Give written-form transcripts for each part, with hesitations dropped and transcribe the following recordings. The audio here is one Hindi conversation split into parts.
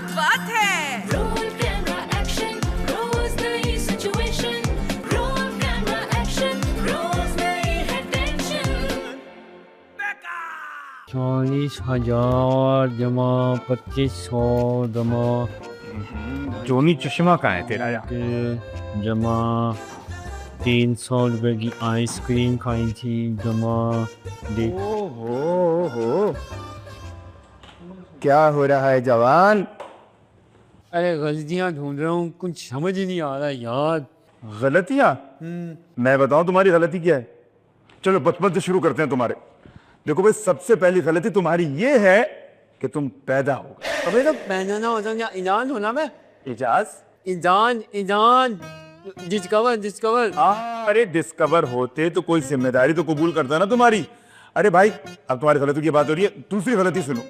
बात है। रोल कैमरा एक्शन, रोज नई सिचुएशन। रोल कैमरा एक्शन, रोज नई है टेंशन। 40,000 जमा 2500 जमा जोनी चश्मा कहाँ है तेरा यार? जमा 300 रुपए की आइसक्रीम खाई थी जमा ओहो, क्या हो रहा है जवान? अरे गलतियां ढूंढ रहा हूँ, कुछ समझ ही नहीं आ रहा यार। गलतियां? मैं बताऊं तुम्हारी गलती क्या है? चलो बचपन से शुरू करते हैं तुम्हारे। देखो भाई, सबसे पहली गलती तुम्हारी ये है कि तुम पैदा हो गए। अबे तो पहनाना होता क्या? ईजान होना मैं इजाज? ईजान डिस्कवर डिस्कवर। अरे डिस्कवर होते तो कोई जिम्मेदारी तो कबूल करता ना तुम्हारी। अरे भाई, अब तुम्हारी गलती की बात हो रही है। दूसरी गलती सुनो।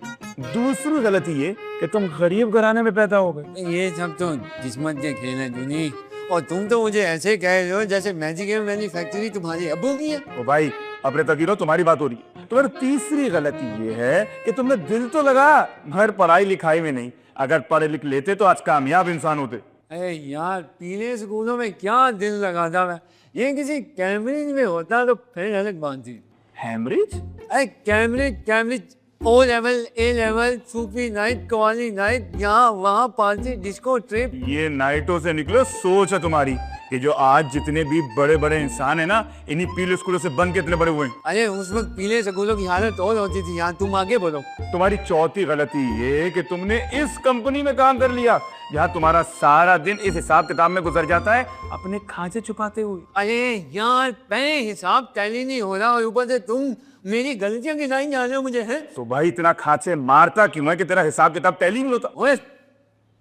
दूसरी गलती ये कि तुम गरीब घराने में पैदा हो गए। ये सब तो किस्मत के खेल है जूनी, और तुम तो मुझे ऐसे कह रहे हो जैसे मैजिक मैन्युफैक्चरिंग तुम्हारे अब्बू की है। ओ भाई, अपने तकीनो तुम्हारी बात हो रही है। तुम्हारी तीसरी गलती ये है कि तुमने दिल तो लगा मगर पढ़ाई लिखाई में नहीं। अगर पढ़े लिख लेते तो आज कामयाब इंसान होते। अरे यार, पीले स्कूलों में क्या दिल लगाता मैं। ये किसी कैम्ब्रिज में होता तो फिर अलग बात थी। हैमरिज? अरे Cambridge O level A level Sufi night qawwali night, यहाँ वहाँ पार्टी डिस्को ट्रिप। ये नाइटों से निकलो सोच है तुम्हारी कि जो आज जितने भी बड़े बड़े इंसान है ना, इन्हीं पीले स्कूलों से बन के इतने बड़े हुए हैं। अरे उस वक्त पीले स्कूलों की हालत और होती थी। यहाँ तुम आगे बोलो। तुम्हारी चौथी गलती ये कि तुमने इस कंपनी में काम कर लिया जहाँ तुम्हारा सारा दिन इस हिसाब किताब में गुजर जाता है, अपने खांचे छुपाते हुए। अरे यार, पहले हिसाब टैली नहीं हो रहा और ऊपर से तुम मेरी गलतियां गिनाई जा रहे हो मुझे, हैं? तो भाई इतना खांचे मारता क्यों है कि तेरा हिसाब किताब टैली नहीं होता? ओए,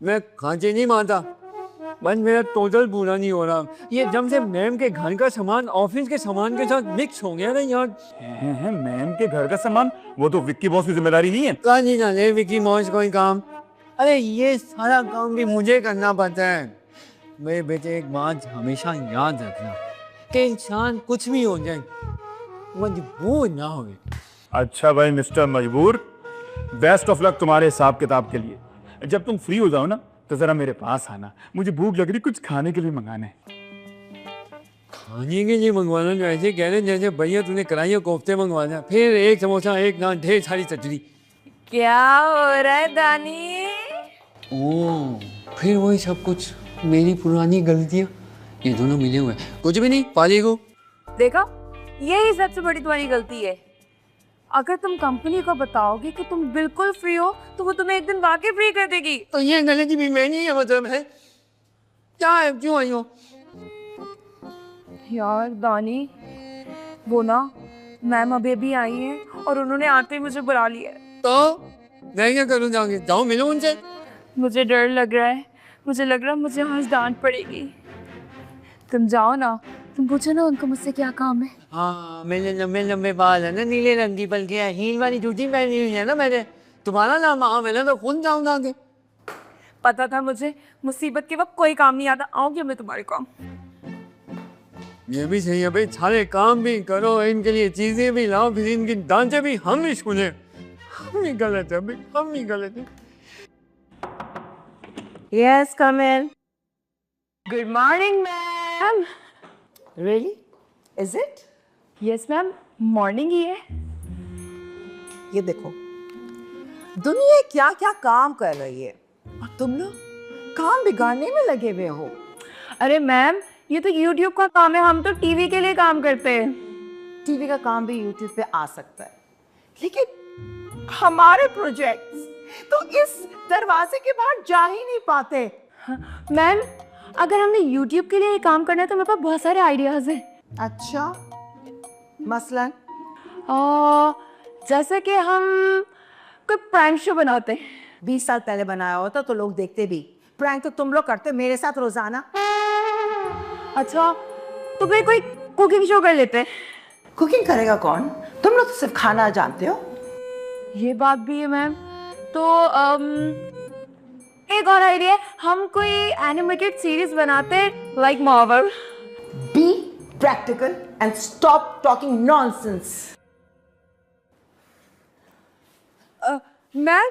मैं खांचे नहीं मारता, बस मेरा टोटल पूरा नहीं हो रहा। ये जब से मैम के घर का सामान ऑफिस के सामान के साथ मिक्स हो गया ना यार। मैम के घर का सामान? वो तो विक्की बॉस की जिम्मेदारी नहीं है। कहा नहीं जाने विक्की मॉस कोई काम। अरे ये सारा काम भी मुझे करना पड़ता है। मेरे बेटे, एक बात हमेशा याद रखना कि इंसान कुछ भी हो जाए, मजबूर ना हो। अच्छा भाई मिस्टर मजबूर, बेस्ट ऑफ लक तुम्हारे हिसाब किताब के लिए। जब तुम फ्री हो जाओ ना तो जरा मेरे पास आना, मुझे भूख लग रही, कुछ खाने के लिए मंगाना है। खाने के लिए मंगवाना? जो ऐसे कह रहे जैसे भैया तूने कढ़ाई और कोफ्ते मंगवाना, फिर एक समोसा, एक नान, ढेर सारी चटनी। क्या हो रहा है दानी? ओ, फिर वही सब कुछ मेरी पुरानी गलतियां, ये दोनों मिले हुए। कुछ भी नहीं, पाली को देखा, यही सबसे बड़ी तुम्हारी गलती है। अगर तुम कंपनी को बताओगे कि तुम बिल्कुल फ्री हो तो वो तुम्हें एक दिन वाकई फ्री कर देगी। तो ये गलती भी मैं नहीं है, मतलब है क्या है? क्यों आई हो? यार दानी, वो ना मैम अभी अभी आई हैं और उन्होंने आते ही मुझे बुला लिया है। तो मैं क्या करूँ? जाओगे? जाओ मिलो उनसे। मुझे डर लग रहा है, मुझे लग रहा है मुझे आज डांट पड़ेगी। तुम जाओ ना, तुम पूछो ना उनको मुझसे क्या काम है। हाँ, मेरे लंबे लंबे बाल है ना, नीले रंग की, बल्कि हील वाली जूती पहनी हुई है ना मैंने। तुम्हारा नाम मैंने तो खुद जाऊंगा आगे। पता था मुझे, मुसीबत के वक्त कोई काम नहीं आता। आओगे मैं तुम्हारे काम। ये भी सही है भाई, सारे काम भी करो, इनके लिए चीजें भी लाओ, फिर इनकी डांचे भी हम ही सुने। हम ही गलत है भाई, हम ही गलत है। Yes, come in. Good morning, ma'am. Really? Is it? Yes, ma'am. Morning ही है। ये देखो, दुनिया क्या क्या काम कर रही है और तुम लोग काम बिगाड़ने में लगे हुए हो। अरे मैम, ये तो YouTube का काम है, हम तो टीवी के लिए काम करते हैं। टीवी का काम भी YouTube पे आ सकता है, लेकिन हमारे प्रोजेक्ट्स तो इस दरवाजे के बाहर जा ही नहीं पाते। मैम, अगर हमने YouTube के लिए ये काम करना है तो मेरे पास बहुत सारे आइडियाज हैं। अच्छा, मसलन? जैसे कि हम कोई प्रैंक शो बनाते हैं। 20 साल पहले बनाया होता तो लोग देखते भी। प्रैंक तो तुम लोग करते मेरे साथ रोजाना। अच्छा, तो फिर कोई कुकिंग शो कर लेते हैं। कुकिंग करेगा कौन? तुम लोग तो सिर्फ खाना जानते हो। ये बात भी है मैम। तो एक और आइडिया है, हम कोई एनिमेटेड सीरीज बनाते हैं like Marvel. Be practical and stop talking nonsense. Ma'am,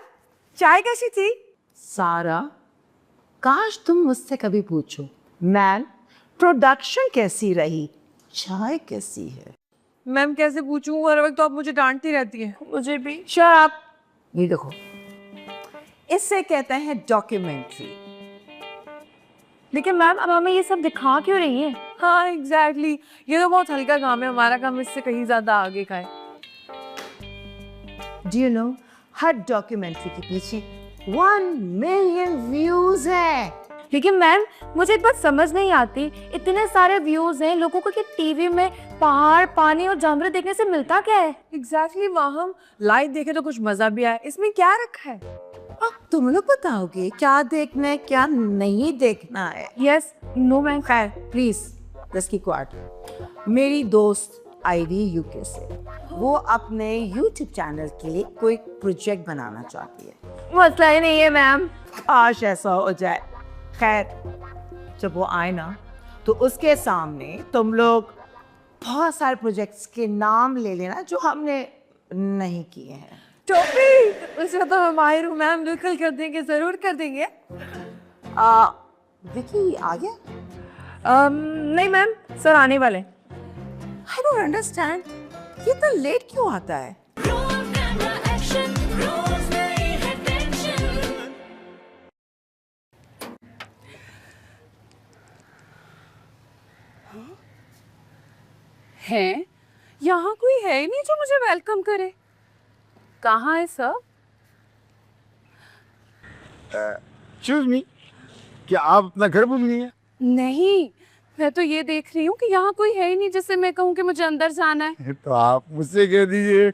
चाय कैसी थी? सारा, काश तुम मुझसे कभी पूछो, मैम प्रोडक्शन कैसी रही, चाय कैसी है। मैम कैसे पूछूं, हर वक्त तो आप मुझे डांटती रहती है। मुझे भी। Shut up. ये देखो, इससे कहते हैं डॉक्यूमेंट्री। लेकिन मैम अब हमें ये सब दिखा क्यों रही है? हाँ एग्जैक्टली ये तो बहुत हल्का काम है, हमारा काम इससे कहीं ज्यादा आगे का है। Do you know, her documentary के पीछे 1 मिलियन व्यूज है। लेकिन मैम मुझे एक बात समझ नहीं आती, इतने सारे व्यूज हैं लोगों को कि टीवी में पहाड़, पानी और जानवर देखने से मिलता क्या है? एग्जैक्टली वहाँ हम लाइव देखे तो कुछ मजा भी आए, इसमें क्या रखा है? अब तुम लोग बताओगे क्या देखना है क्या नहीं देखना है। Yes no ma'am. खैर प्लीज जस्ट कीप क्वाइट। मेरी दोस्त आई हुई यूके से, वो अपने यूट्यूब चैनल के लिए कोई प्रोजेक्ट बनाना चाहती है। मसला ही नहीं है मैम। काश ऐसा हो जाए। खैर जब वो आए ना तो उसके सामने तुम लोग बहुत सारे प्रोजेक्ट्स के नाम ले लेना जो हमने नहीं किए हैं। टोपी उसमें तो मैं माहिर हूँ मैम, बिल्कुल कर देंगे, जरूर कर देंगे। विकी आ गया? नहीं मैम, सर आने वाले। आई डोंट अंडरस्टैंड, ये तो लेट क्यों आता है? Roll camera action, रोज नई है टेंशन। हैं? यहाँ कोई है ही नहीं जो मुझे वेलकम करे। कहाँ है सर? एक्सक्यूज मी, क्या आप अपना घर भूल गई हैं? नहीं, मैं तो ये देख रही हूँ कि यहाँ कोई है ही नहीं जिससे मैं कहूँ कि मुझे अंदर जाना है। तो आप मुझसे कह दीजिए।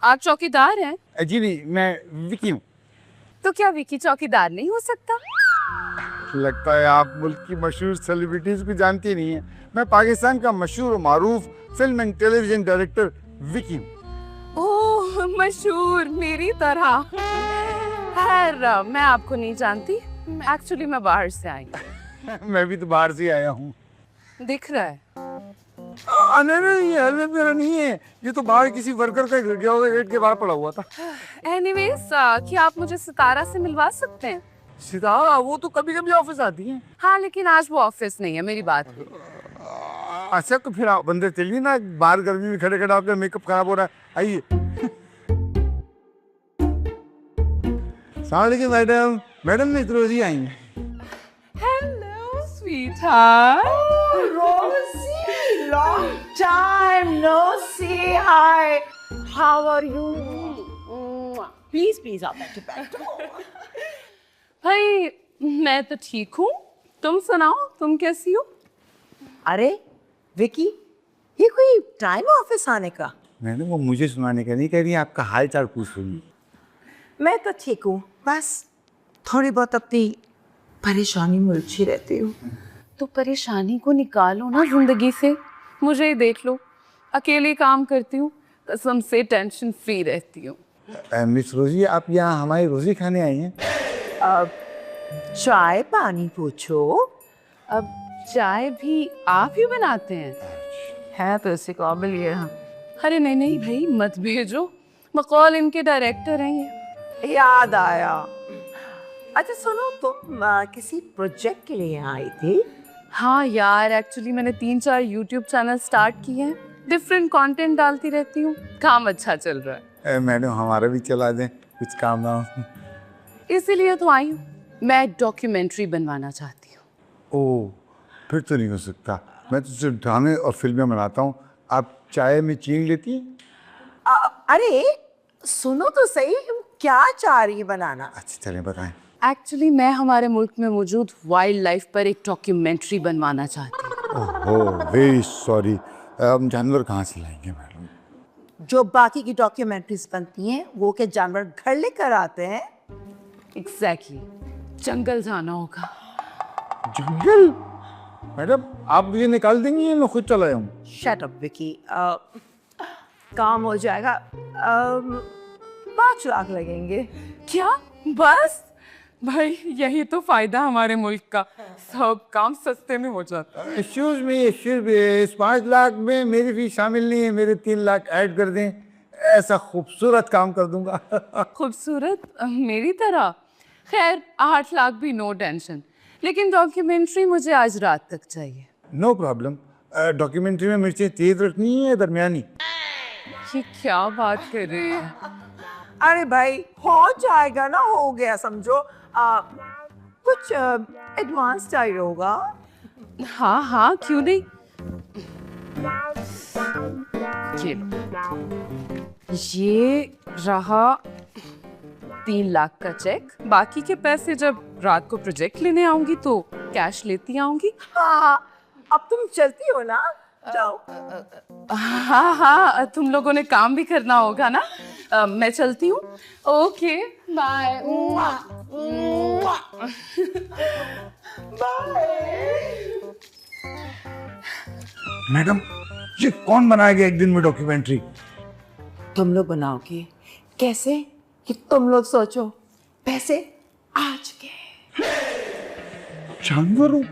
आप चौकीदार हैं? जी नहीं, मैं विकी हूँ। तो क्या विकी चौकीदार नहीं हो सकता? लगता है आप मुल्क की मशहूर सेलिब्रिटीज को जानती नहीं है। मैं पाकिस्तान का मशहूर और मारूफ film and television director Vicky हूँ। ओह मशहूर, मेरी तरह। खैर मैं आपको नहीं जानती, एक्चुअली मैं बाहर से आई हूँ। मैं भी तो बाहर से आया हूँ। दिख रहा है। नहीं नहीं, ये हेलमेट मेरा नहीं है, ये तो बाहर किसी वर्कर का गिर गया होगा, गेट के बाहर पड़ा हुआ था। एनीवेज क्या आप मुझे सितारा से मिलवा सकते हैं? सितारा वो तो कभी कभी ऑफिस आती है। हाँ लेकिन आज वो ऑफिस नहीं है, मेरी बात हुई। अच्छा तो फिर आप अंदर चलिए ना, बाहर गर्मी में खड़े खड़े आपका मेकअप खराब हो रहा है। आइए। सलाम मैडम, मैडम ने रोजी आई हैं। Hello sweetheart. Rosie, long time no see. Hi, how are you? Please, आप बैठो। भाई मैं तो ठीक हूँ, तुम सुनाओ, तुम कैसी हो? अरे विकी, ये कोई टाइम है ऑफिस आने का? मैडम वो मुझे सुनाने का नहीं कह रही, आपका हाल चाल पूछ रही है। मैं तो ठीक हूँ, बस थोड़ी बहुत अपनी परेशानी में उलझी रहती हूँ। तो परेशानी को निकालो ना जिंदगी से, मुझे ही देख लो, अकेले काम करती हूँ, कसम से टेंशन फ्री रहती हूँ। मिस रोजी, आप यहाँ हमारी रोजी खाने आई हैं? चाय पानी पूछो। अब चाय भी आप ही बनाते हैं? है तो इसी काबिल ये। अरे नहीं नहीं भाई मत भेजो, मकौल इनके डायरेक्टर हैं ये। याद आया। अच्छा सुनो, तुम किसी प्रोजेक्ट के लिए आई थी? हाँ यार, एक्चुअली मैंने 3-4 यूट्यूब चैनल स्टार्ट किए हैं, डिफरेंट कंटेंट डालती रहती हूँ, काम अच्छा चल रहा है। मैडम हमारा भी चला दें, कुछ काम ना हो। इसीलिए तो आई हूँ, मैं डॉक्यूमेंट्री बनवाना चाहती हूँ। ओह, फिर तो नहीं हो सकता। मैं तो सिर्फ ड्रामे और फिल्में बनाता हूँ। आप चाय में चीनी लेती हैं? अरे सुनो तो सही, क्या चाह रही है बनाना? अच्छा चलें बताएं। एक्चुअली मैं हमारे मुल्क में मौजूद वाइल्ड लाइफ पर एक डॉक्यूमेंट्री बनवाना चाहती हूँ। ओह वेरी सॉरी, हम जानवर कहाँ से लाएंगे मैडम? जो बाकी की डॉक्यूमेंट्रीज बनती हैं वो के जानवर घर लेकर आते हैं। एग्जैक्टली, जंगल जाना होगा। जंगल? मैडम आप मुझे निकाल देंगी या मैं खुद चला जाऊँ? शट अप विकी, काम हो जाएगा। 5 लाख लगेंगे। क्या बस? भाई यही तो फायदा हमारे मुल्क का, सब काम सस्ते में हो जाता है। एक्सक्यूज मी, इस 5 लाख में मेरी फीस शामिल नहीं है, मेरे 3 लाख ऐड कर दें, ऐसा खूबसूरत काम कर दूंगा। खूबसूरत मेरी तरह? खैर 8 लाख भी नो टेंशन, लेकिन डॉक्यूमेंट्री मुझे आज रात तक चाहिए। No problem. डॉक्यूमेंट्री में मिर्चें तेज रखनी है या दरमियानी? ये क्या बात कर रहे हैं? अरे भाई हो जाएगा ना, हो गया समझो। कुछ एडवांस चाहिए होगा। हाँ हाँ, क्यों नहीं। ये लो। ये रहा 3 लाख का चेक। बाकी के पैसे जब रात को प्रोजेक्ट लेने आऊंगी तो कैश लेती आऊंगी। हाँ, अब तुम चलती हो ना, जाओ। हाँ हाँ, तुम लोगों ने काम भी करना होगा ना। मैं चलती हूँ। Okay bye. मैडम, ये कौन बनाएगा एक दिन में डॉक्यूमेंट्री? तुम लोग बनाओगे। कैसे? कि तुम लोग सोचो। पैसे आज के। जानवर हूँ।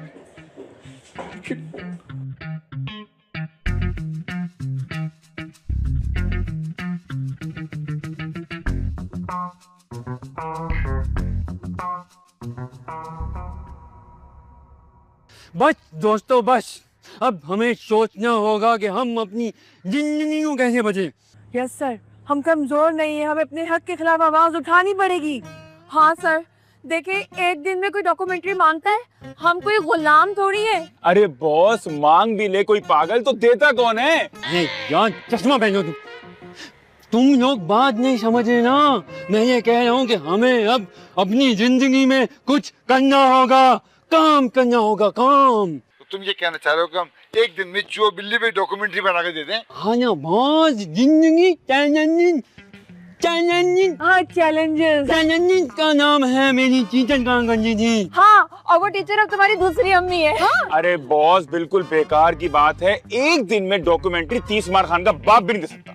बस दोस्तों बस, अब हमें सोचना होगा कि हम अपनी जिंदगी को कैसे बचे। यस सर, हम कमजोर नहीं है, हमें अपने हक के खिलाफ आवाज उठानी पड़ेगी। हाँ सर, देखिए एक दिन में कोई डॉक्यूमेंट्री मांगता है, हम कोई गुलाम थोड़ी है। अरे बॉस, मांग भी ले कोई पागल तो देता कौन है? अरे यार चश्मा पहनो तुम लोग बात नहीं समझ रहे ना। मैं ये कह रहा हूँ कि हमें अब अपनी जिंदगी में कुछ करना होगा, काम करना होगा, काम। तो तुम ये कहना चाह रहे हो कि हम एक दिन में चूहा बिल्ली पे डॉक्यूमेंट्री बना के दे दें? हाँ ना बॉस, जिंदगी चैलेंजिंग चैलेंजिंग हाँ चैलेंजेस। चैलेंजिंग का नाम है मेरी टीचर कांगंजी जी। हाँ, और वो टीचर अब तुम्हारी दूसरी अम्मी है। हाँ? अरे बॉस, बिल्कुल बेकार की बात है। एक दिन में डॉक्यूमेंट्री 30 मार खान का बाप भी नहीं दे सकता।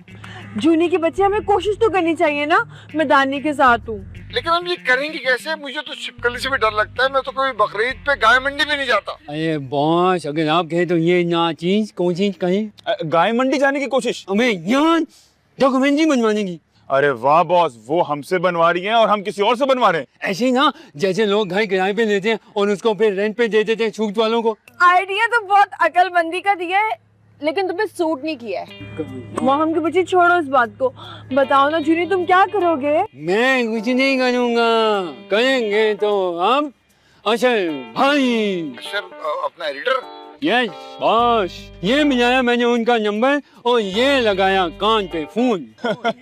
जूनी के बच्चे, हमें कोशिश तो करनी चाहिए ना। मैं दानी के साथ हूँ। लेकिन हम ये करेंगे कैसे? मुझे तो छिपकली से भी डर लगता है। मैं तो कभी बकरीद पे गाय मंडी भी नहीं जाता। अरे बॉस, अगर आप कहें तो ये ना चीज कोशिश कहें। गाय मंडी जाने की कोशिश? हमें यहाँ डॉक्यूमेंट्री बनवाने की। अरे वाह बॉस, वो हमसे बनवा रही हैं और हम किसी और से बनवा रहे हैं। ऐसे ना जैसे लोग घर किराए पे लेते हैं और उसको फिर रेंट पे दे देते हैं छूट वालों को। आइडिया तो बहुत अकलमंदी का दिया है, लेकिन तुम्हें सूट नहीं किया है। मोहम के बच्चे छोड़ो इस बात को, बताओ ना जूनी तुम क्या करोगे? मैं कुछ नहीं करूँगा, करेंगे तो हम अशर भाई। सर, अपना एडिटर? यस बॉस, ये मिलाया मैंने उनका नंबर और ये लगाया कान पे फोन।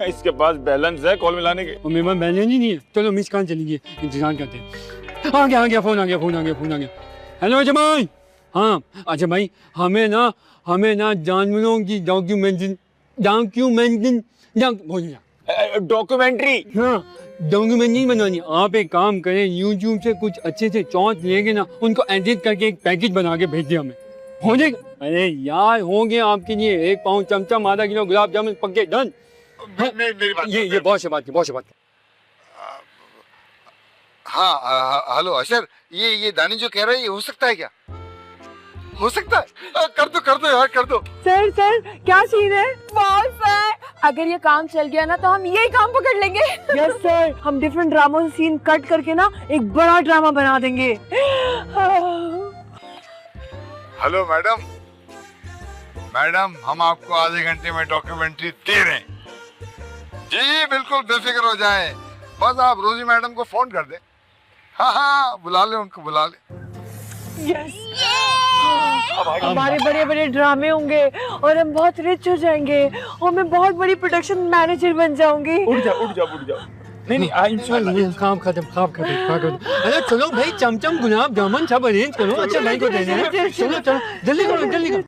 इसके पास बैलेंस है कॉल मिलाने के। और मेरे पास बैलेंस ही नहीं है। चलो मिस कान चलिए, इंतजार करते हैं। आ गया फोन आ गया। हेलो जमाई। हाँ अच्छा भाई, हमें ना जानवरों की डॉक्यूमेंट्री हाँ डॉक्यूमेंट्री बनवानी। आप एक काम करें, यूट्यूब से कुछ अच्छे से शॉट लेके ना उनको एडिट करके एक पैकेज बना के भेज दिया हमें, हो जाएगा? अरे यार हो गया आपके लिए 1 पाउंड चमचम, आधा किलो गुलाब जामुन पक्के डन। मेरी बात ये बहुत से बात हाँ, हेलो अशर, ये दानी जो कह रहा है ये हो सकता है क्या? हो सकता है? कर दो यार, कर दो। सर क्या सीन है? बॉस सर, अगर ये काम चल गया ना तो हम यही काम पकड़ लेंगे। यस सर, हम डिफरेंट ड्रामों से सीन कट करके ना एक बड़ा ड्रामा बना देंगे। हेलो मैडम, हम आपको आधे घंटे में डॉक्यूमेंट्री दे रहे हैं। जी बिल्कुल बेफिक्र हो जाए, बस आप रोजी मैडम को फोन कर दें। हाँ, बुला ले उनको, बुला ले। यस, हमारे बड़े बड़े ड्रामे होंगे और हम बहुत रिच हो जाएंगे और मैं बहुत बड़ी प्रोडक्शन मैनेजर बन जाऊंगी। उठ जाओ। नहीं इंशाल्लाह। काम खत्म। अरे चलो भाई, चमचम गुलाब जामुन सब अरेंज करो। अच्छा भाई को देना है। चलो जल्दी करो।